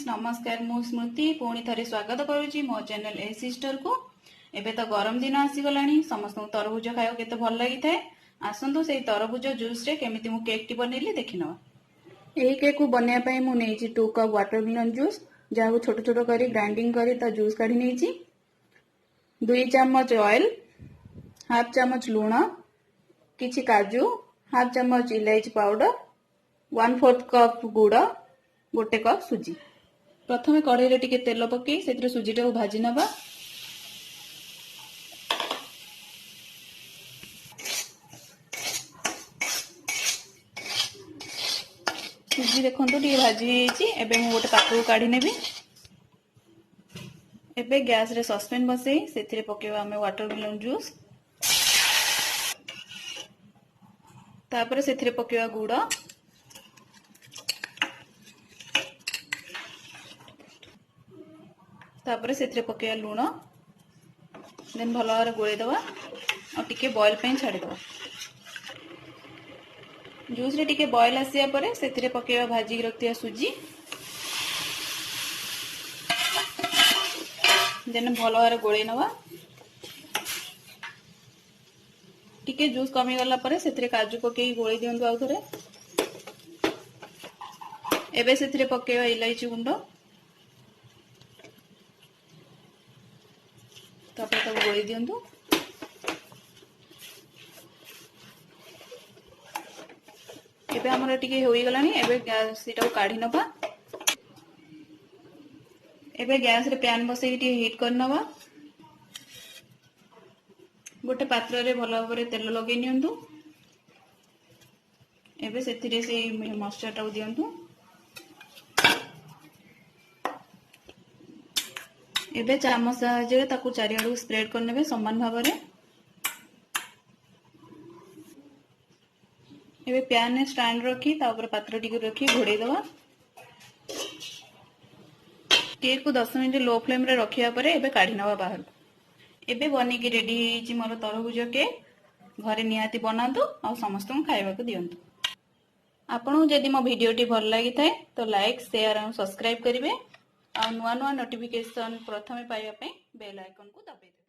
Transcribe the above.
नमस्कार मु स्मृति पुणी थे स्वागत करुच्ची मो चैनल ए सिस्टर को। एबे तो गरम दिन आसीगलानी समस्त तरबुज खाया केते भल लगी थाए। आसतु से तरबुज जूस रे केमिति मु केक टी बनैली देखिनवा। एही केक को बनया पई मु नेची 2 कप वाटरमेलन जूस जहाँ छोट छोट करी ग्राइंडिंग करी ता जूस काढी नेची। 2 चम्मच ऑयल, हाफ चम्मच लूण, किछि काजू, हाफ चम्मच इलायची पाउडर, 1/4 कप गुड़, गोटे कप सुजी। प्रथमे कढ़ई रे टिके तेल पकई से सुजी टाକୁ भाजी नबा। सुजी देखंतु टिके भाजी ହେଇଛି। ଏବେ ମୁଁ ଗୋଟେ ପାତ୍ରକୁ କାଢି नेबी। ଏବେ गैस रे सस्पेन बसई सेथिरे पकेबा हमें वाटरमेलन जूस। तापर सेथिरे पकेबा गुड़, तापर सेथिरे पकेबा लूण, देन भल भाव गोले दवा और टिके बॉयल पे छाड़ी दवा। जूस रे टिके बॉयल आसिया परे सेथिरे पकेबा भाजी रखतिया सुजी, देन भल भाव गोले नवा। टिके जूस कमी गला परे सेथिरे काजू पकेई गोले दियंतु आउ थरे। एबे सेथिरे पकेबा इलायची गुंड, तापर तब गोली दियंतु। एबे हमर टिके होई गलानी। एबे गैस सीटा काढी नबा। एबे गैस रे पैन बसई टिके हीट कर नबा। गोटे पात्र रे भल भाव तेल लगे नियंतु। एबे सेथिरे से मस्टर्ड टाउ दियंतु। एबे चामच साहाय्य ताकू चारिआडू स्प्रेड करनेबे समान भाव में। एबे पैन ने स्टैंड रखी तापर पात्र टिके रखी घोड़े दवा। केक को 10 मिनट लो फ्लेम रे रखिया परे एबे काढी नवा बाहर। एबे बनी की रेडी हिची मोर तरबुज केक। घरे निहाती बनातु और समस्त को खाइबा को दियंतु। आपनों जदि मो वीडियो टी भल लागि थाए तो लाइक शेयर और सब्सक्राइब करिवे और नुआ नुआ नोटिफिकेशन प्रथमे पाइबा पे बेल आइकन को दबाइबे।